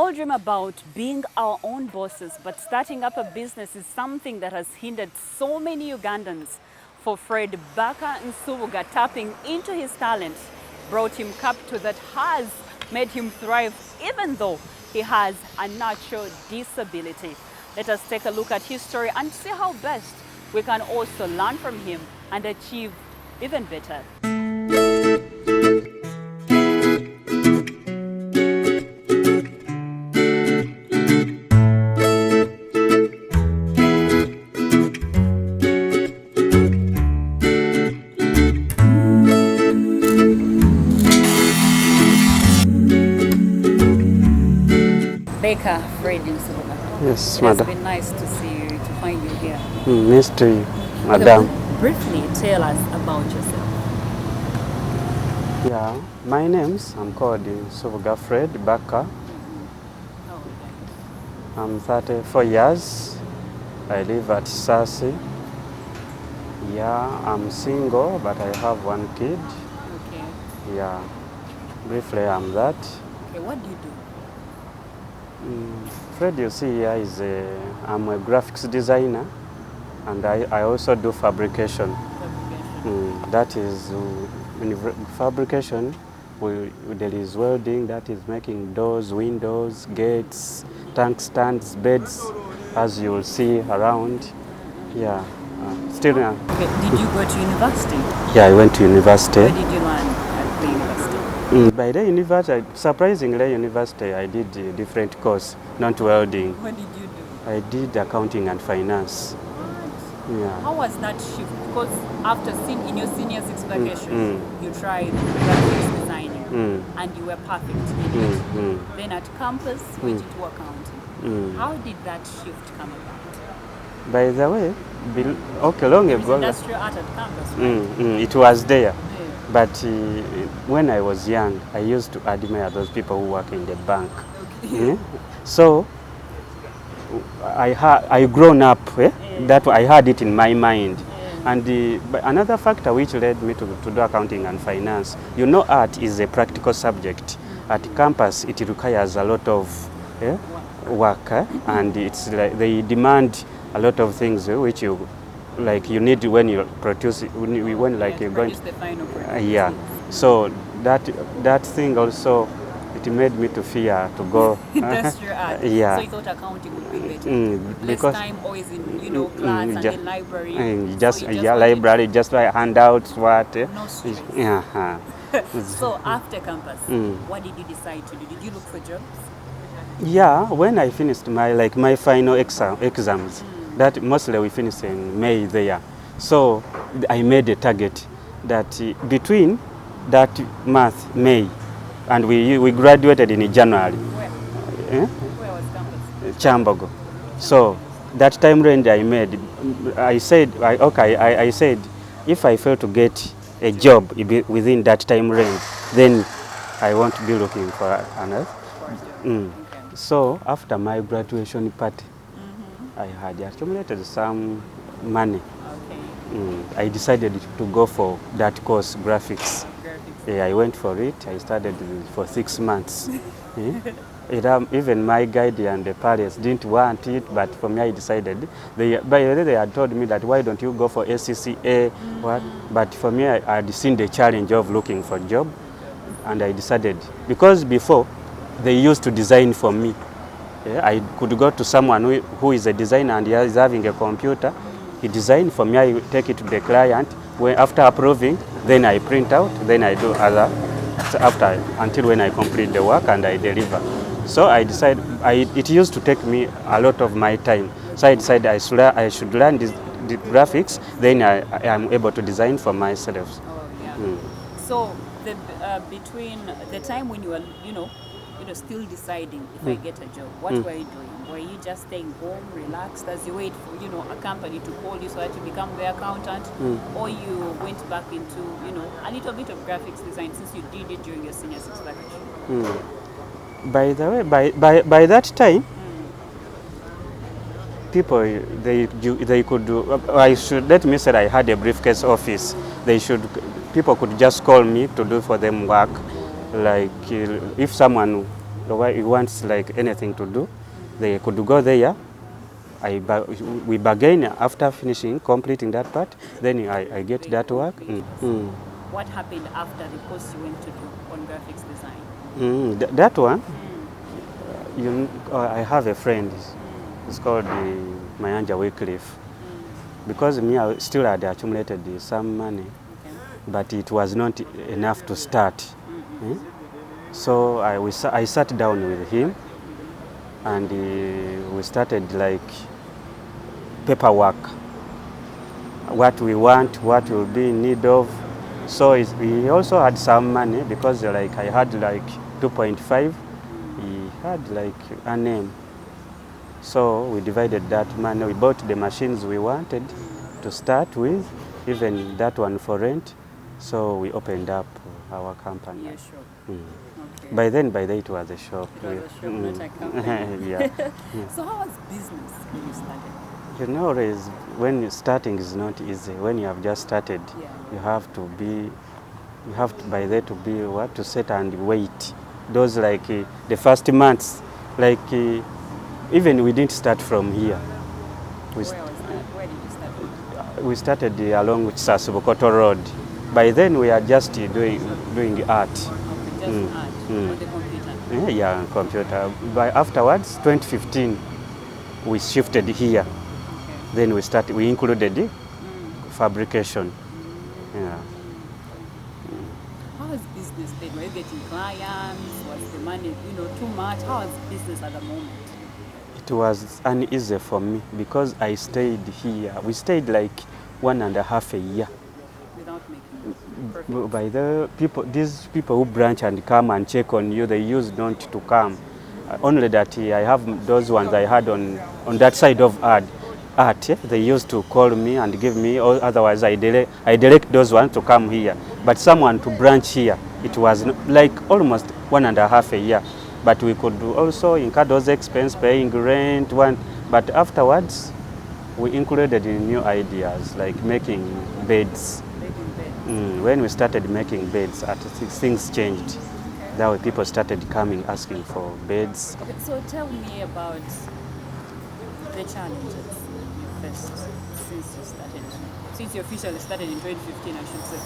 all dream about being our own bosses, but starting up a business is something that has hindered so many Ugandans. For Fred, Baka Nsubuga tapping into his talent brought him capital that has made him thrive even though he has a natural disability. Let us take a look at his story and see how best we can also learn from him and achieve even better. Baker Fred Nsubuga. Yes, It's madam. been nice to see you, to find you here. Nice to you, madam. Briefly tell us about yourself. Yeah, my I'm called Nsubuga Fred Baka. I'm 34 years. I live at Sasi. Yeah, I'm single, but I have one kid. Okay. Yeah, briefly I'm that. Okay, what do you do? Fred, you see here I'm a graphics designer, and I also do fabrication. That is in fabrication. There is welding, that is making doors, windows, gates, tank stands, beds, as you will see around. Yeah, still. Okay. Did you go to university? Yeah, I went to university. Where did you learn at the university? By the university, surprisingly, university, I did a different course, not welding. What did you do? I did accounting and finance. Yeah. How was that shift? Because after in your senior six vacation, you tried graphics designing and you were perfect in it. Then at campus, went into accounting. How did that shift come about? By the way, okay, long ago. Industrial art at campus, right? It was there. But when I was young, I used to admire those people who work in the bank. Okay. So I grown up, that I had it in my mind. And but another factor which led me to do accounting and finance, you know, art is a practical subject. At campus, it requires a lot of work, and it's like they demand a lot of things which you need when you produce when like you're going the final product. yeah. So that thing also, it made me to fear to go industrial art. Yeah. So you thought accounting would be better. Because less time always in class and the library. Just so library, just like handouts, what. No stress. Yeah. So after campus, what did you decide to do? Did you look for jobs? Yeah, when I finished my final exams, that mostly we finished in May there. So I made a target that between that month, May, and we graduated in January. Where was campus? Chambogo. So that time range I made, I said, I said, if I fail to get a job within that time range, then I won't be looking for another. So after my graduation party, I had accumulated some money. Okay. I decided to go for that course, graphics. Yeah, I went for it. I studied for 6 months. Even my guide and the parents didn't want it, but for me I decided. They had told me that why don't you go for SCCA, what? But for me I had seen the challenge of looking for a job, and I decided, because before they used to design for me. I could go to someone who is a designer and he is having a computer. He designed for me, I take it to the client. After approving, then I print out, then I do other, until when I complete the work and I deliver. So I decided, it used to take me a lot of my time. So I decided I should learn the graphics, then I am able to design for myself. Oh, yeah. So between the time when you were, still deciding if I get a job, what were you doing? Were you just staying home, relaxed, as you wait for, a company to call you so that you become the accountant? Or you went back into, a little bit of graphics design since you did it during your senior six vacation? By the way, by that time, people, they could do, let me say I had a briefcase office. People could just call me to do for them work. Like if someone he wants like anything to do, they could go there. We bargain after finishing, completing that part, then I get that work. What happened after the course you went to do on graphics design? That one, I have a friend, it's called Mayanja Wycliffe. Because me, I still had accumulated some money, but it was not enough to start. So I sat down with him, and we started like paperwork, what we want, what we'll be in need of. So he also had some money, because like I had like 2.5, he had like a name. So we divided that money, we bought the machines we wanted to start with, even that one for rent. So we opened up our company. Yeah, sure. Okay. By then it was a shop. It was a shop, not a company. Yeah. So how was business when you started? You know, when you're starting is not easy. When you have just started, you have to by there to be what to set and wait. Those like the first months, like even we didn't start from here. Where was that? Where did you start? We started along with Sasubukoto Road. By then we are just doing art. Okay, just art on the computer. Yeah, on computer. By afterwards, 2015, we shifted here. Okay. Then we included fabrication. Yeah. How was business then? Were you getting clients? Was the money, too much? How was business at the moment? It was uneasy for me because I stayed here. We stayed like 1.5 years. Without making profit? By these people who branch and come and check on you, they used not to come. Only that I have those ones I had on that side of art. They used to call me and give me, or otherwise I direct those ones to come here. But someone to branch here, it was like almost 1.5 years. But we could also incur those expenses, paying rent, but afterwards we included in new ideas like making beds. When we started making beds, things changed. That way people started coming asking for beds. Okay, so tell me about the challenges you faced since you officially started in 2015, I should say.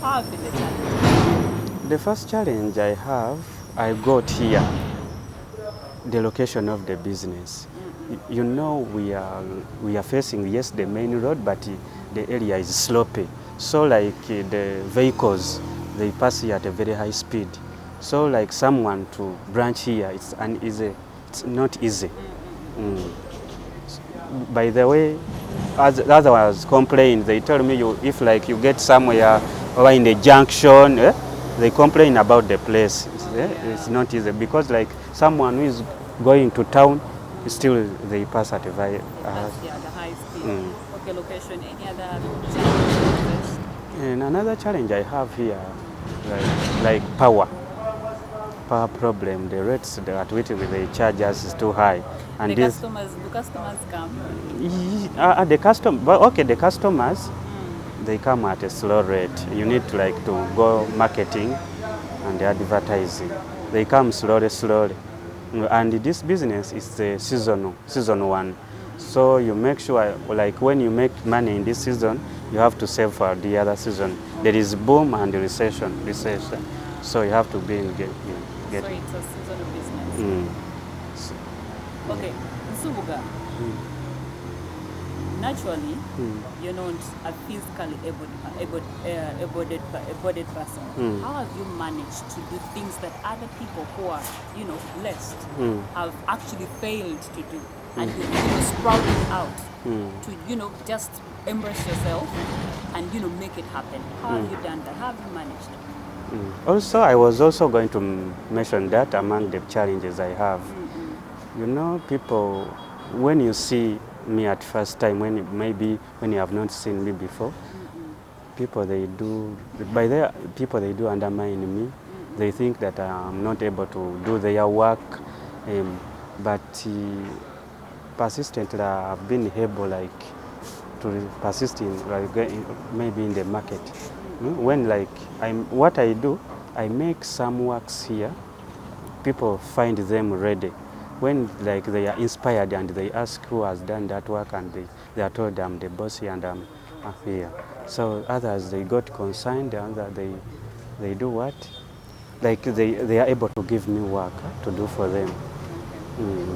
How have been the challenges? The first challenge I got here, the location of the business. You know, we are facing, yes, the main road, but the area is slopey. So like the vehicles, they pass here at a very high speed. So like someone to branch here, it's uneasy. It's not easy. By the way, as others complain, they tell me if like you get somewhere or in the junction, they complain about the place. It's not easy because like someone who is going to town, still they pass at a very the high speed. Okay, location. Any other challenges? And another challenge I have here, like power problem. The rates at which they charge us is too high. And do customers come? The customers, they come at a slow rate. You need to go marketing and advertising. They come slowly. And this business is the season one. So you make sure, like when you make money in this season, you have to save for the other season. There is boom and recession. So you have to be in get. So it's a seasonal business. Okay, Nsubuga. Naturally, you're not a physically able person. How have you managed to do things that other people who are, blessed, have actually failed to do? And you sprouted out to, just embrace yourself and, make it happen. How have you done that? How have you managed it? Also, I was also going to mention that among the challenges I have. People, when you see me at first time, when you have not seen me before, people they do undermine me. They think that I'm not able to do their work, but persistently I've been able to persist in maybe in the market. When what I do, I make some works here. People find them ready. When like they are inspired and they ask who has done that work, and they are told I'm the boss here and I'm here. So others, they got consigned, and they do what? Like they are able to give me work to do for them.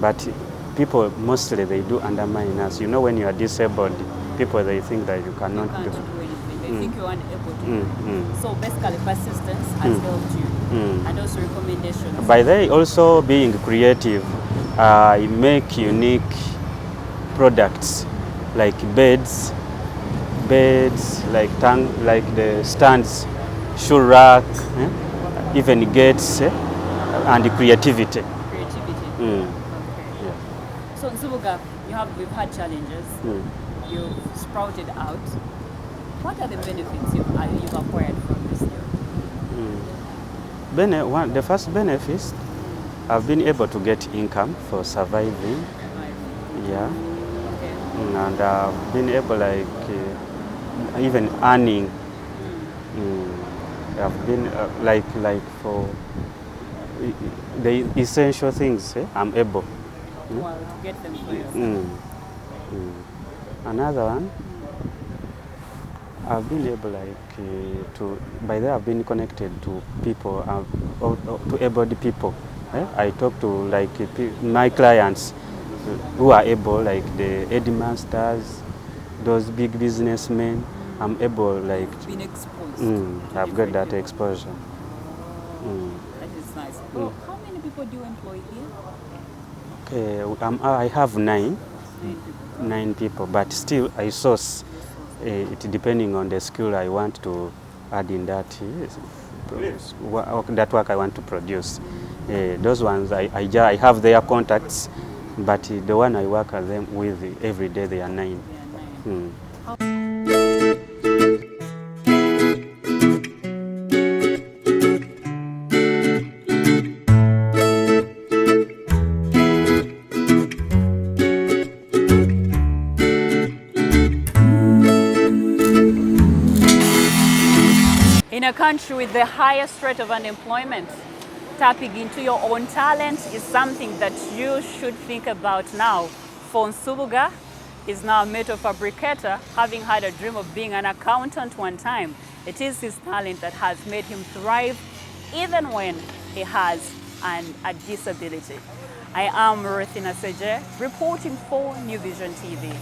But people mostly they do undermine us. You know, when you are disabled, people they think that you cannot You can't do. do anything. They think you're unable to do Mm. it. So basically persistence has helped you. And also recommendations. By they also being creative, I make unique products like beds like like the stands, shoe rack, even gates, and creativity. Creativity. Mm. Okay. Yeah. So in Subuga, we've had challenges. You've sprouted out. What are the benefits you've acquired from this year? The first benefit, I've been able to get income for surviving. Yeah. Okay. And I've been able even earning. I've been like for the essential things, I'm able. Well, to get them for yourself. Another one, I've been able by there I've been connected to people, to able people. I talk to my clients who are able, like the headmasters, those big businessmen. I'm able Been exposed. I've got that exposure. That is nice. So how many people do you employ here? Okay, I have 9 people. 9 people, but still I source it depending on the skill I want to add in that that work I want to produce. Those ones I have their contacts, but the one I work with every day, they are 9. In a country with the highest rate of unemployment, tapping into your own talent is something that you should think about now. For Nsubuga is now a metal fabricator, having had a dream of being an accountant one time. It is his talent that has made him thrive even when he has a disability. I am Ruthina Seje, reporting for New Vision TV.